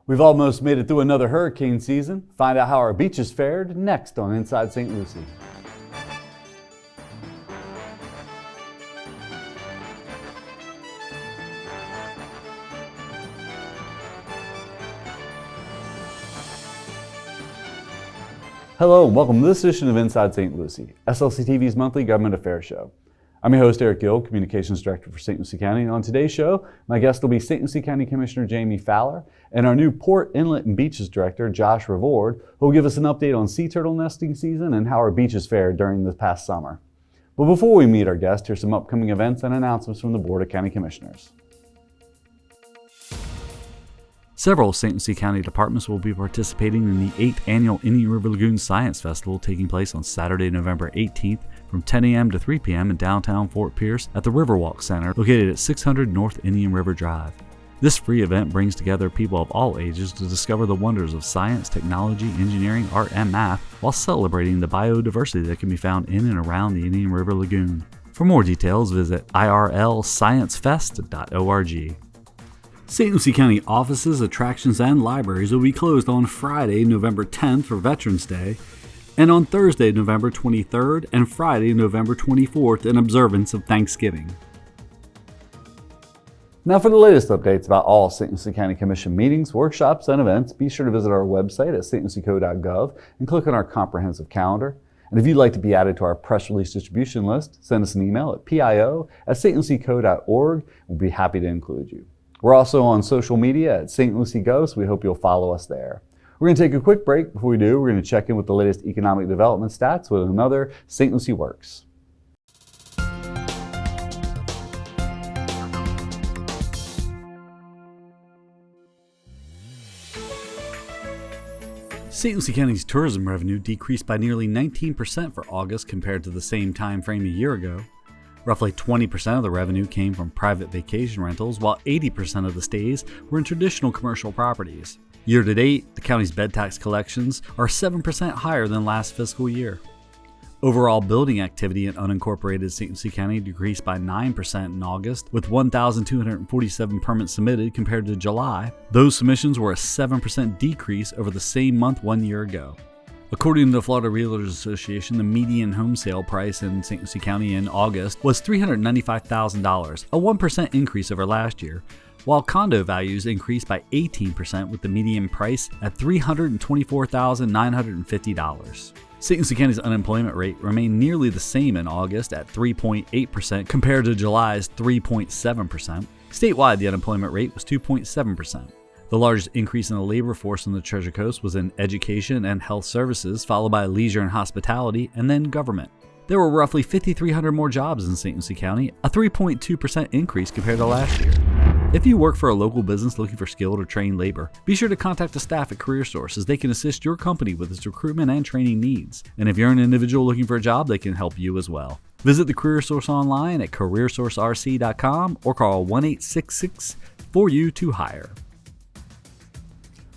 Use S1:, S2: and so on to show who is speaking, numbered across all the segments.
S1: We've almost made it through another hurricane season. Find out how our beaches fared next on Inside St. Lucie. Hello and welcome to this edition of Inside St. Lucie, SLC TV's monthly government affairs show. I'm your host, Eric Gill, Communications Director for St. Lucie County. And on today's show, my guest will be St. Lucie County Commissioner Jamie Fowler and our new Port, Inlet, and Beaches Director, Josh Revord, who will give us an update on sea turtle nesting season and how our beaches fared during this past summer. But before we meet our guest, here's some upcoming events and announcements from the Board of County Commissioners. Several St. Lucie County departments will be participating in the 8th Annual Indian River Lagoon Science Festival taking place on Saturday, November 18th from 10 a.m. to 3 p.m. in downtown Fort Pierce at the Riverwalk Center located at 600 North Indian River Drive. This free event brings together people of all ages to discover the wonders of science, technology, engineering, art, and math while celebrating the biodiversity that can be found in and around the Indian River Lagoon. For more details, visit irlsciencefest.org. St. Lucie County offices, attractions, and libraries will be closed on Friday, November 10th for Veterans Day, and on Thursday, November 23rd, and Friday, November 24th in observance of Thanksgiving. Now for the latest updates about all St. Lucie County Commission meetings, workshops, and events, be sure to visit our website at stlucieco.gov and click on our comprehensive calendar. And if you'd like to be added to our press release distribution list, send us an email at pio@stlucieco.org. We'll be happy to include you. We're also on social media at St. Lucie Go, so we hope you'll follow us there. We're going to take a quick break. Before we do, we're going to check in with the latest economic development stats with another St. Lucie Works. St. Lucie County's tourism revenue decreased by nearly 19% for August compared to the same time frame a year ago. Roughly 20% of the revenue came from private vacation rentals, while 80% of the stays were in traditional commercial properties. Year to date, the county's bed tax collections are 7% higher than last fiscal year. Overall building activity in unincorporated St. Lucie County decreased by 9% in August, with 1,247 permits submitted compared to July. Those submissions were a 7% decrease over the same month 1 year ago. According to the Florida Realtors Association, the median home sale price in St. Lucie County in August was $395,000, a 1% increase over last year, while condo values increased by 18% with the median price at $324,950. St. Lucie County's unemployment rate remained nearly the same in August at 3.8% compared to July's 3.7%. Statewide, the unemployment rate was 2.7%. The largest increase in the labor force on the Treasure Coast was in education and health services, followed by leisure and hospitality, and then government. There were roughly 5,300 more jobs in St. Lucie County, a 3.2% increase compared to last year. If you work for a local business looking for skilled or trained labor, be sure to contact the staff at CareerSource as they can assist your company with its recruitment and training needs. And if you're an individual looking for a job, they can help you as well. Visit the CareerSource online at careersourcerc.com or call 1-866-4U-2-HIRE.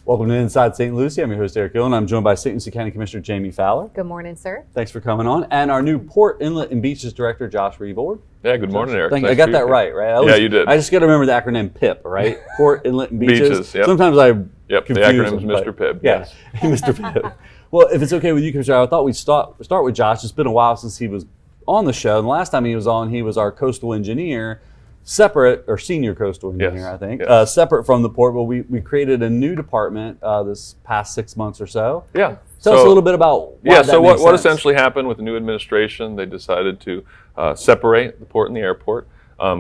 S1: Welcome to Inside St. Lucie. I'm your host, Eric Gill, and I'm joined by St. Lucie County Commissioner Jamie Fowler.
S2: Good morning, sir.
S1: Thanks for coming on. And our new Port, Inlet, and Beaches Director, Josh Revord.
S3: Yeah, good morning, Eric.
S1: Nice I got that right?
S3: Yeah, you did.
S1: I just got to remember the acronym PIP, right? Port, Inlet, and Beaches.
S3: Yep.
S1: Sometimes I
S3: Yep, the
S1: confuse
S3: acronym is
S1: them,
S3: Mr. Pibb.
S1: Yeah,
S3: Yes.
S1: Mr. Pibb. Well, if it's okay with you, Commissioner, I thought we'd start with Josh. It's been a while since he was on the show. And the last time he was on, he was our coastal engineer. Separate, or senior coastal engineer,
S3: Yes.
S1: I think,
S3: Yes.
S1: separate from the port, but we created a new department this past 6 months or so.
S3: Yeah.
S1: Tell us a little bit about why that
S3: so
S1: makes
S3: what
S1: sense.
S3: essentially happened with the new administration, they decided to separate the port and the airport.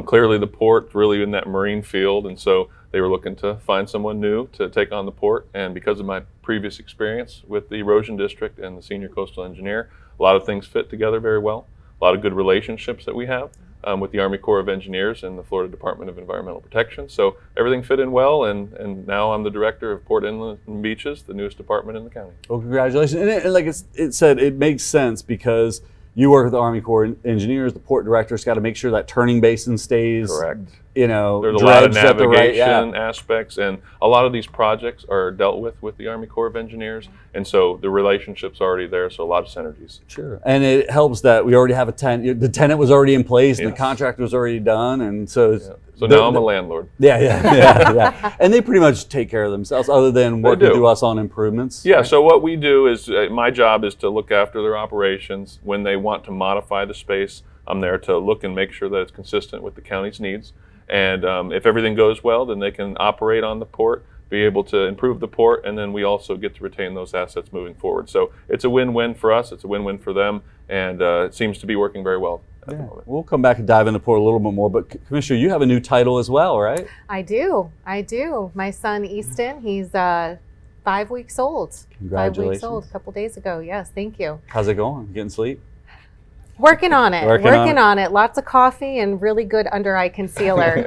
S3: Clearly the port really in that marine field, and so they were looking to find someone new to take on the port. And because of my previous experience with the erosion district and the senior coastal engineer, a lot of things fit together very well. A lot of good relationships that we have. With the Army Corps of Engineers and the Florida Department of Environmental Protection. So everything fit in well, and now I'm the director of Port, Inlet, and Beaches, the newest department in the county.
S1: Well, congratulations. And like it said, it makes sense because you work with the Army Corps of Engineers, the port director's got to make sure that turning basin stays
S3: Correct.
S1: you know,
S3: there's a lot of
S1: dredged at the
S3: navigation
S1: right,
S3: aspects, and a lot of these projects are dealt with the Army Corps of Engineers, and so the relationship's already there, so a lot of synergies.
S1: Sure. And it helps that we already have a tenant. The tenant was already in place, and the
S3: Yes.
S1: contract was already done, and so it's,
S3: So now I'm a landlord.
S1: yeah. And they pretty much take care of themselves, other than working
S3: do.
S1: through us on improvements.
S3: Yeah,
S1: right?
S3: so what we do is, my job is to look after their operations. When they want to modify the space, I'm there to look and make sure that it's consistent with the county's needs. And if everything goes well, then they can operate on the port, be able to improve the port, and then we also get to retain those assets moving forward. So it's a win-win for us, it's a win-win for them, and it seems to be working very well at the moment.
S1: We'll come back and dive into port a little bit more, but Commissioner, you have a new title as well, right?
S2: I do. My son Easton, he's 5 weeks old. 5
S1: Congratulations.
S2: weeks old, a couple days ago. Yes, thank you.
S1: How's it going? Getting sleep?
S2: Working on it.
S1: Working on it.
S2: Lots of coffee and really good under eye concealer.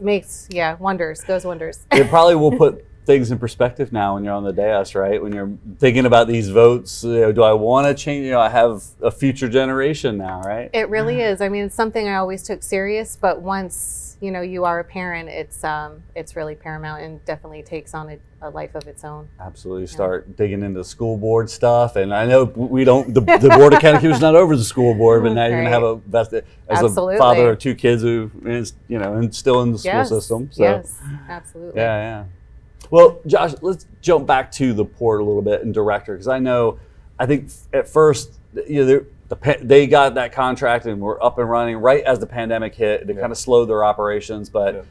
S2: Makes wonders. Goes wonders.
S1: It probably will put things in perspective now when you're on the dais, right? When you're thinking about these votes, do I want to change? I have a future generation now, right?
S2: It really is. I mean, it's something I always took serious, but once you are a parent, it's really paramount and definitely takes on a life of its own.
S1: Absolutely. Start digging into school board stuff. And I know we don't, the Board of County Commissioners is not over the school board, but now you're going to have a vested, as
S2: Absolutely.
S1: a father of 2 kids who is, and still in the school system. So,
S2: yes, absolutely.
S1: yeah. Well, Josh, let's jump back to the port a little bit and director, because I think at first, they got that contract and were up and running right as the pandemic hit. They kind of slowed their operations, but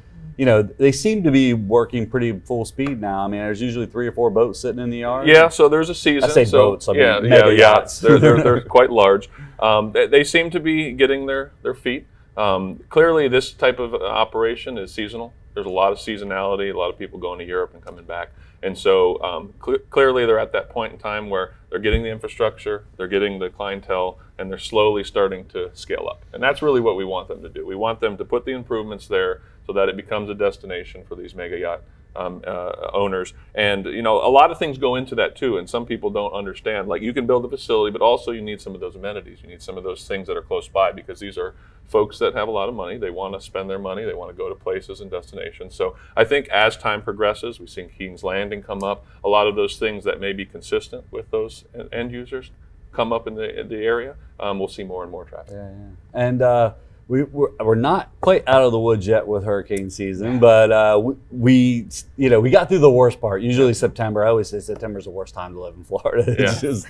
S1: they seem to be working pretty full speed now. I mean, there's usually 3 or 4 boats sitting in the yard.
S3: Yeah, so there's a season.
S1: I say boats, I mean mega yachts.
S3: They're quite large. They seem to be getting their feet. Clearly, this type of operation is seasonal. There's a lot of seasonality, a lot of people going to Europe and coming back. And so clearly they're at that point in time where they're getting the infrastructure, they're getting the clientele, and they're slowly starting to scale up. And that's really what we want them to do. We want them to put the improvements there so that it becomes a destination for these mega yacht owners. And a lot of things go into that too, and some people don't understand. Like, you can build a facility, but also you need some of those amenities. You need some of those things that are close by, because these are folks that have a lot of money. They want to spend their money. They want to go to places and destinations. So I think as time progresses, we've seen Keaton's Landing come up. A lot of those things that may be consistent with those end users come up in the area. We'll see more and more traffic.
S1: Yeah. And we're not quite out of the woods yet with hurricane season, but we got through the worst part. Usually September. I always say September's the worst time to live in Florida.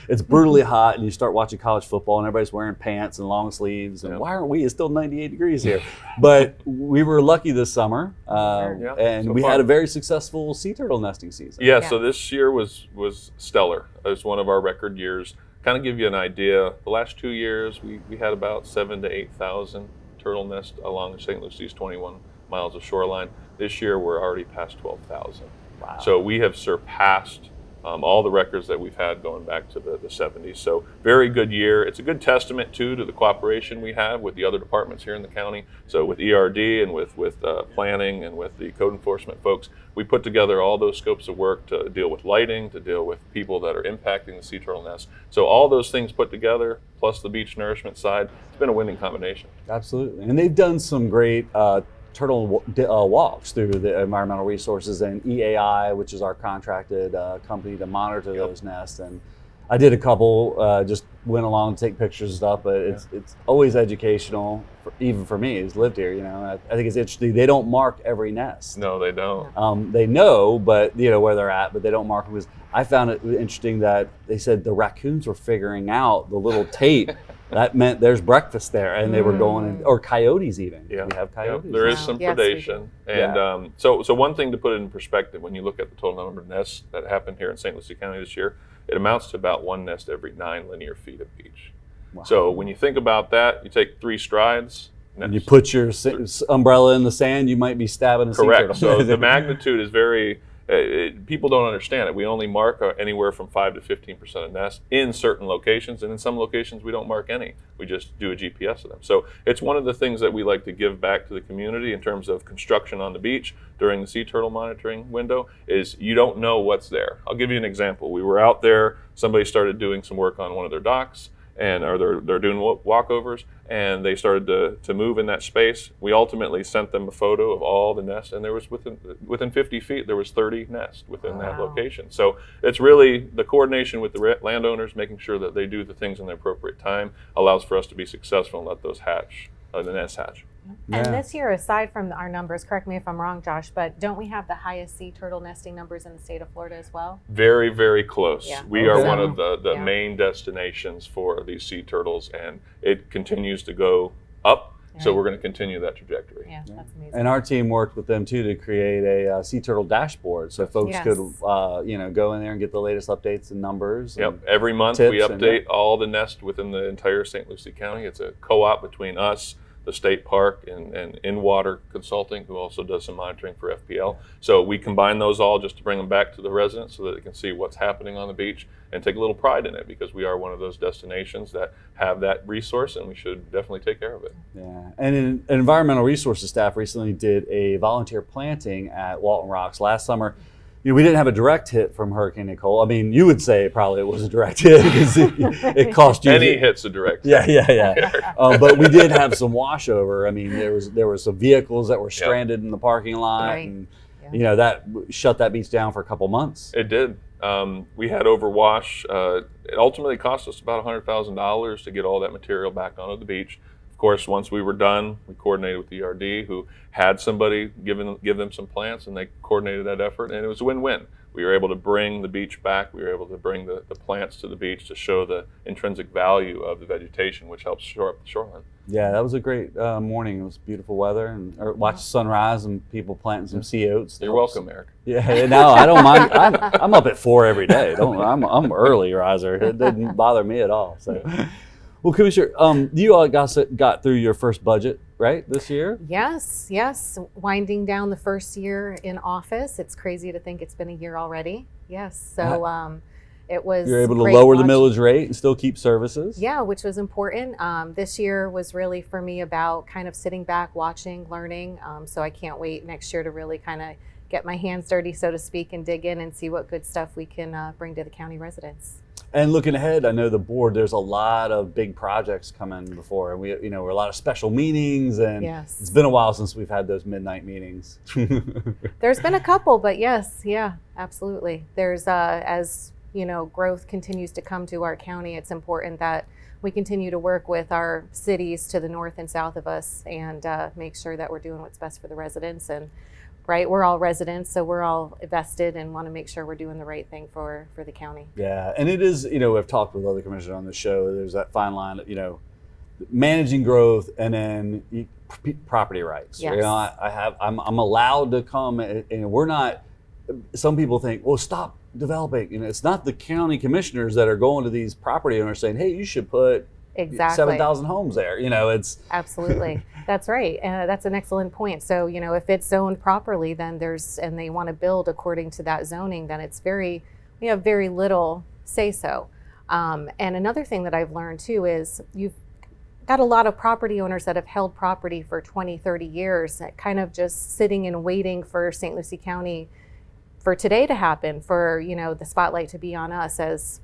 S1: It's brutally hot, and you start watching college football, and everybody's wearing pants and long sleeves. And why aren't we? It's still 98 degrees here. But we were lucky this summer, and we had a very successful sea turtle nesting season.
S3: Yeah. So this year was stellar. It was one of our record years. Kind of give you an idea, the last 2 years we had about 7,000 to 8,000 turtle nests along the St. Lucies 21 miles of shoreline. This year we're already past 12,000.
S1: Wow.
S3: So we have surpassed all the records that we've had going back to the 70s. So very good year. It's a good testament to the cooperation we have with the other departments here in the county. So with ERD and with planning and with the code enforcement folks, we put together all those scopes of work to deal with lighting, to deal with people that are impacting the sea turtle nest. So all those things put together, plus the beach nourishment side, it's been a winning combination.
S1: Absolutely. And they've done some great turtle walks through the environmental resources and EAI, which is our contracted company to monitor those nests. And I did a couple, just went along to take pictures and stuff, but it's always educational, even for me who's lived here. I think it's interesting. They don't mark every nest.
S3: No, they don't.
S1: They know, but where they're at, but they don't mark them. Because I found it interesting that they said the raccoons were figuring out the little tape. That meant there's breakfast there, and they were going, or coyotes even.
S3: Yeah.
S1: We have coyotes.
S3: Yeah. There is some predation. And so one thing to put it in perspective, when you look at the total number of nests that happened here in St. Lucie County this year, it amounts to about 1 nest every 9 linear feet of beach. Wow. So when you think about that, you take 3 strides.
S1: And you put your umbrella in the sand, you might be stabbing a sea turtle.
S3: Correct. So the magnitude is very, people don't understand it. We only mark anywhere from 5 to 15% of nests in certain locations, and in some locations we don't mark any. We just do a GPS of them. So it's one of the things that we like to give back to the community in terms of construction on the beach during the sea turtle monitoring window, is you don't know what's there. I'll give you an example. We were out there, somebody started doing some work on one of their docks, and or they're doing walkovers, and they started to move in that space. We ultimately sent them a photo of all the nests, and there was within 50 feet there was 30 nests within that location. So it's really the coordination with the landowners, making sure that they do the things in the appropriate time, allows for us to be successful and let those hatch, the nests hatch.
S2: And
S1: Yeah.
S2: this year, aside from our numbers, correct me if I'm wrong, Josh, but don't we have the highest sea turtle nesting numbers in the state of Florida as well?
S3: Very, very close.
S2: Yeah.
S3: We are
S1: Okay.
S3: one of the
S2: Yeah.
S3: main destinations for these sea turtles, and it continues to go up. So
S2: Right.
S3: we're going to continue that trajectory.
S2: Yeah, that's amazing.
S1: And our team worked with them too to create a sea turtle dashboard, so folks
S2: Yes.
S1: could, go in there and get the latest updates and numbers.
S3: Yep.
S1: and-
S3: Every month we
S1: tips and-
S3: update all the nests within the entire St. Lucie County. It's a co-op between us, the state park, and In-Water Consulting, who also does some monitoring for FPL. So we combine those all just to bring them back to the residents so that they can see what's happening on the beach and take a little pride in it, because we are one of those destinations that have that resource, and we should definitely take care of it.
S1: Yeah, and environmental resources staff recently did a volunteer planting at Walton Rocks last summer. We didn't have a direct hit from Hurricane Nicole. I mean, you would say probably it was a direct hit because it cost you.
S3: Any hits a direct.
S1: Yeah. But we did have some washover. I mean, there was some vehicles that were stranded in the parking lot,
S2: Right.
S1: and
S2: Yeah.
S1: that shut that beach down for a couple months.
S3: It did. We had overwash. It ultimately cost us about $100,000 to get all that material back onto the beach. Of course, once we were done, we coordinated with the ERD, who had somebody give them some plants, and they coordinated that effort, and it was a win-win. We were able to bring the beach back. We were able to bring the plants to the beach to show the intrinsic value of the vegetation, which helps shore up the shoreline.
S1: Yeah, that was a great morning. It was beautiful weather, and watch the sunrise and people planting some sea oats.
S3: You're welcome, Eric.
S1: Yeah, no, I don't mind. I'm up at 4 every day. I'm early riser. It doesn't bother me at all. So, well, Commissioner, you all got through your first budget, right, this year?
S2: Yes. Winding down the first year in office. It's crazy to think it's been a year already. Yes. So it was.
S1: You're able to
S2: great
S1: lower the
S2: watching-
S1: millage rate and still keep services.
S2: Yeah, which was important. This year was really for me about kind of sitting back, watching, learning. So I can't wait next year to really kind of get my hands dirty, so to speak, and dig in and see what good stuff we can bring to the county residents.
S1: And looking ahead, I know the board, there's a lot of big projects coming before, and we're a lot of special meetings, and
S2: Yes.
S1: it's been a while since we've had those midnight meetings.
S2: There's been a couple, but yes, yeah, absolutely. There's as growth continues to come to our county, it's important that we continue to work with our cities to the north and south of us and make sure that we're doing what's best for the residents. And right, we're all residents, so we're all vested and want to make sure we're doing the right thing for the county.
S1: Yeah, and it is, I've talked with other commissioners on the show. There's that fine line, managing growth and then property rights.
S2: Yes.
S1: I'm allowed to come, and we're not. Some people think, well, stop developing. It's not the county commissioners that are going to these property owners saying, hey, you should put
S2: Exactly.
S1: 7,000 homes there. It's
S2: Absolutely. That's right. That's an excellent point. So, if it's zoned properly, then and they want to build according to that zoning, then we have very little say so. And another thing that I've learned too is you've got a lot of property owners that have held property for 20, 30 years, kind of just sitting and waiting for St. Lucie County for today to happen, for, the spotlight to be on us as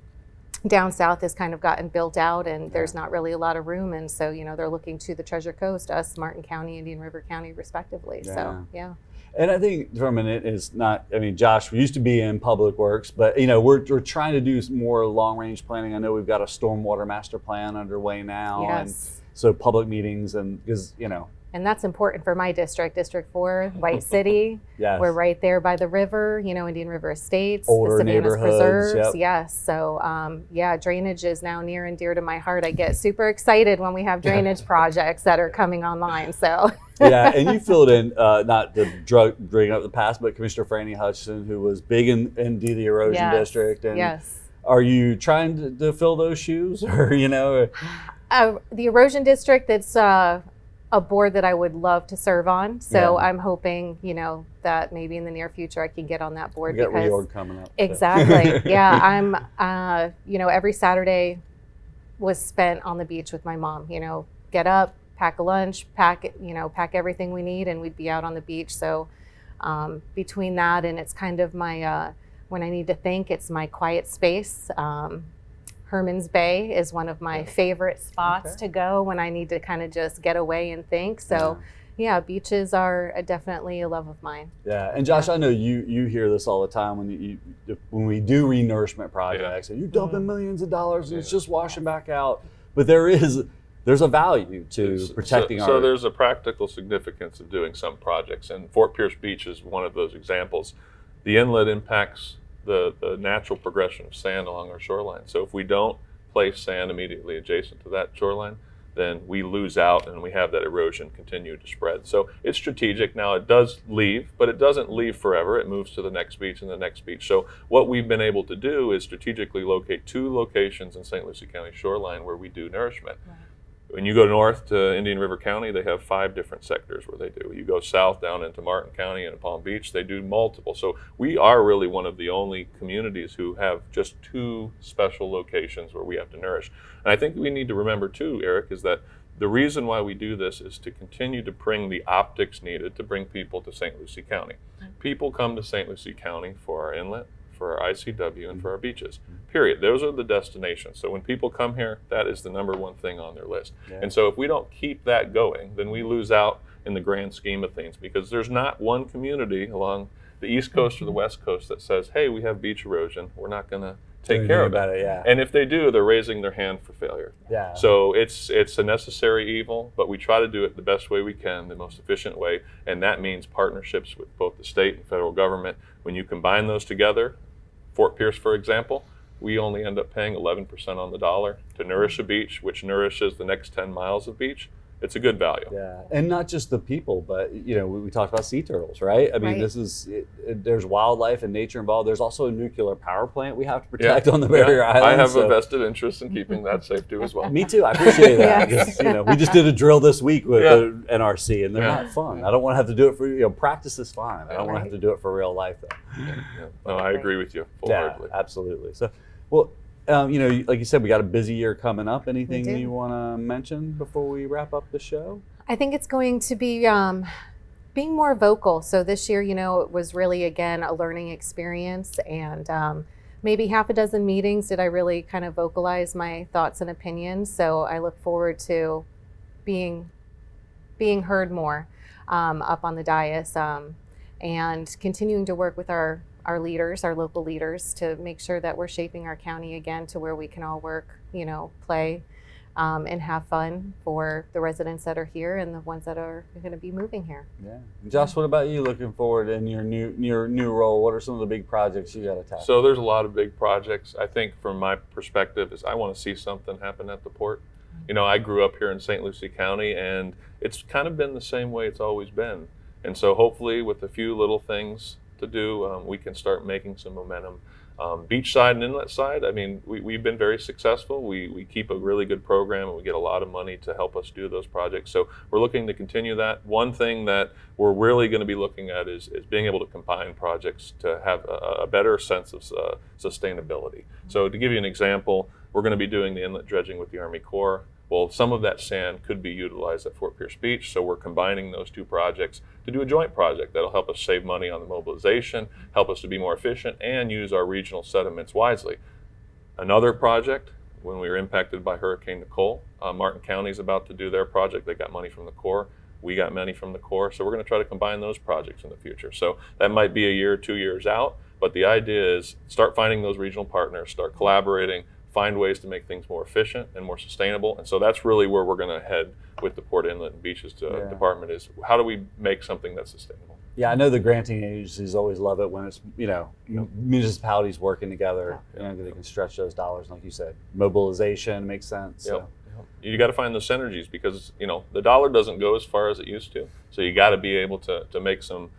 S2: down south has kind of gotten built out and there's not really a lot of room. And so, they're looking to the Treasure Coast, us, Martin County, Indian River County, respectively.
S1: Yeah.
S2: So, yeah.
S1: And I think for a minute is not, Josh, we used to be in public works, but, we're trying to do more long range planning. I know we've got a stormwater master plan underway now. And
S2: Yes.
S1: so public meetings and because,
S2: And that's important for my district, District 4, White City.
S1: yes.
S2: We're right there by the river, Indian River Estates,
S1: Older
S2: the Savannah's
S1: neighborhoods,
S2: Preserves.
S1: yep.
S2: Yes. So, drainage is now near and dear to my heart. I get super excited when we have drainage projects that are coming online. So,
S1: Yeah, and you filled in, not to bring up the past, but Commissioner Franny Hutchison, who was big in the erosion
S2: Yes.
S1: district. And
S2: yes.
S1: are you trying to fill those shoes or,
S2: The erosion district, it's a board that I would love to serve on. So
S1: Yeah.
S2: I'm hoping, that maybe in the near future I can get on that board.
S1: we got reorg coming up. so.
S2: Exactly. Yeah, I'm, every Saturday was spent on the beach with my mom. Get up, pack a lunch, pack everything we need, and we'd be out on the beach. So between that and it's kind of my, when I need to think, it's my quiet space. Herman's Bay is one of my favorite spots
S1: Okay.
S2: to go when I need to kind of just get away and think. So, yeah, beaches are definitely a love of mine.
S1: Yeah, and Josh, I know you hear this all the time when we do renourishment projects, and you're dumping millions of dollars and it's just washing back out. But there's a value to protecting
S3: so there's a practical significance of doing some projects, and Fort Pierce Beach is one of those examples. The inlet impacts the natural progression of sand along our shoreline. So if we don't place sand immediately adjacent to that shoreline, then we lose out and we have that erosion continue to spread. So it's strategic. Now it does leave, but it doesn't leave forever. It moves to the next beach and the next beach. So what we've been able to do is strategically locate 2 locations in St. Lucie County shoreline where we do nourishment.
S2: Right.
S3: When you go north to Indian River County, they have 5 different sectors where they do. You go south down into Martin County and Palm Beach, they do multiple. So we are really one of the only communities who have just 2 special locations where we have to nourish. And I think we need to remember too, Eric, is that the reason why we do this is to continue to bring the optics needed to bring people to St. Lucie County. People come to St. Lucie County for our inlet, for our ICW, and for our beaches, period. Those are the destinations. So when people come here, that is the number one thing on their list.
S1: Yeah.
S3: And so if we don't keep that going, then we lose out in the grand scheme of things, because there's not one community along the East Coast or the West Coast that says, hey, we have beach erosion, we're not going to take care of it.
S1: Yeah.
S3: And if they do, they're raising their hand for failure.
S1: Yeah.
S3: So it's a necessary evil, but we try to do it the best way we can, the most efficient way, and that means partnerships with both the state and federal government. When you combine those together, Fort Pierce, for example, we only end up paying 11% on the dollar to nourish a beach, which nourishes the next 10 miles of beach. It's a good value.
S1: Yeah, and not just the people, but we talked about sea turtles, right? I mean,
S2: Right.
S1: this is there's wildlife and nature involved. There's also a nuclear power plant we have to protect on the barrier island.
S3: I have
S1: so-
S3: a vested interest in keeping that safe too as well.
S1: Me too. I appreciate that.
S2: Yes.
S1: Because, we just did a drill this week with
S3: Yeah.
S1: the NRC, and they're
S3: Yeah.
S1: not fun. I don't want to have to do it for practice is fine. I don't want to
S2: Right.
S1: have to do it for real life though.
S3: Yeah. No, I agree with you
S1: Yeah,
S3: full-heartedly.
S1: absolutely. So, well, like you said, we got a busy year coming up. Anything
S2: do.
S1: you want to mention before we wrap up the show?
S2: I think it's going to be being more vocal. So this year, it was really, again, a learning experience, and maybe half a dozen meetings did I really kind of vocalize my thoughts and opinions. So I look forward to being heard more up on the dais, and continuing to work with our leaders, our local leaders, to make sure that we're shaping our county again to where we can all work, play, and have fun for the residents that are here and the ones that are going to be moving here.
S1: Yeah. Josh, what about you? Looking forward in your new role? What are some of the big projects you got to tackle?
S3: So there's a lot of big projects. I think from my perspective is I want to see something happen at the port. I grew up here in St. Lucie County, and it's kind of been the same way it's always been. And so hopefully with a few little things to do, we can start making some momentum. Beach side and inlet side, I mean, we've been very successful. We keep a really good program, and we get a lot of money to help us do those projects. So we're looking to continue that. One thing that we're really going to be looking at is being able to combine projects to have a better sense of sustainability. So to give you an example, we're going to be doing the inlet dredging with the Army Corps. Well, some of that sand could be utilized at Fort Pierce Beach, so we're combining those 2 projects to do a joint project that'll help us save money on the mobilization, help us to be more efficient, and use our regional sediments wisely. Another project, when we were impacted by Hurricane Nicole, Martin County is about to do their project. They got money from the Corps. We got money from the Corps, so we're going to try to combine those projects in the future. So that might be a year, 2 years out, but the idea is start finding those regional partners, start collaborating, find ways to make things more efficient and more sustainable. And so that's really where we're going to head with the Port Inlet and Beaches Department, is how do we make something that's sustainable?
S1: Yeah, I know the granting agencies always love it when it's, municipalities working together. They can stretch those dollars, like you said. Mobilization makes sense. So.
S3: You got to find the synergies, because the dollar doesn't go as far as it used to. So you got to be able to make some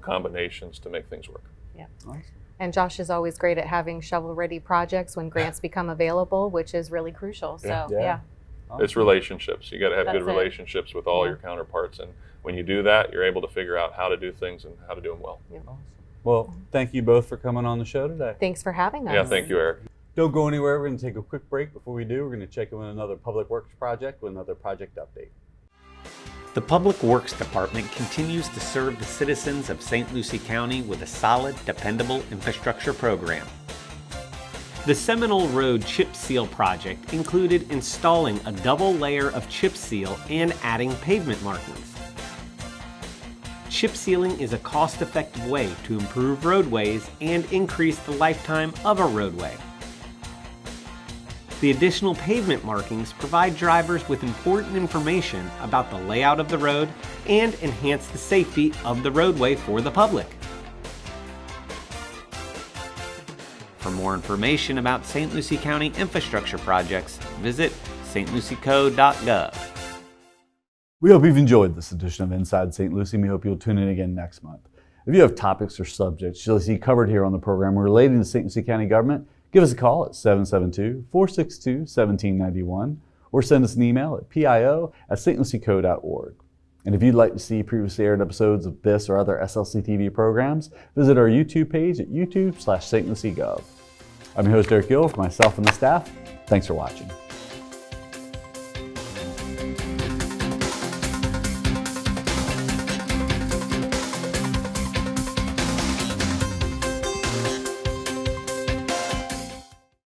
S3: combinations to make things work.
S2: Yeah.
S1: Awesome.
S2: And Josh is always great at having shovel-ready projects when grants become available, which is really crucial. So,
S1: Yeah. Awesome.
S3: It's relationships. You got to have
S2: That's
S3: good
S2: it.
S3: relationships with all your counterparts, and when you do that, you're able to figure out how to do things and how to do them well.
S1: Awesome. Well, thank you both for coming on the show today.
S2: Thanks for having us.
S3: Yeah, thank you, Eric.
S1: Don't go anywhere. We're going to take a quick break. Before we do, we're going to check in with another Public Works project with another project update.
S4: The Public Works Department continues to serve the citizens of St. Lucie County with a solid, dependable infrastructure program. The Seminole Road chip seal project included installing a double layer of chip seal and adding pavement markings. Chip sealing is a cost-effective way to improve roadways and increase the lifetime of a roadway. The additional pavement markings provide drivers with important information about the layout of the road and enhance the safety of the roadway for the public. For more information about St. Lucie County infrastructure projects, visit stlucieco.gov.
S1: We hope you've enjoyed this edition of Inside St. Lucie, and we hope you'll tune in again next month. If you have topics or subjects you'll see covered here on the program relating to St. Lucie County government, give us a call at 772-462-1791 or send us an email at pio@stlucieco.org. And if you'd like to see previously aired episodes of this or other SLC TV programs, visit our YouTube page at youtube.com/stluciegov. I'm your host, Eric Gill, for myself and the staff. Thanks for watching.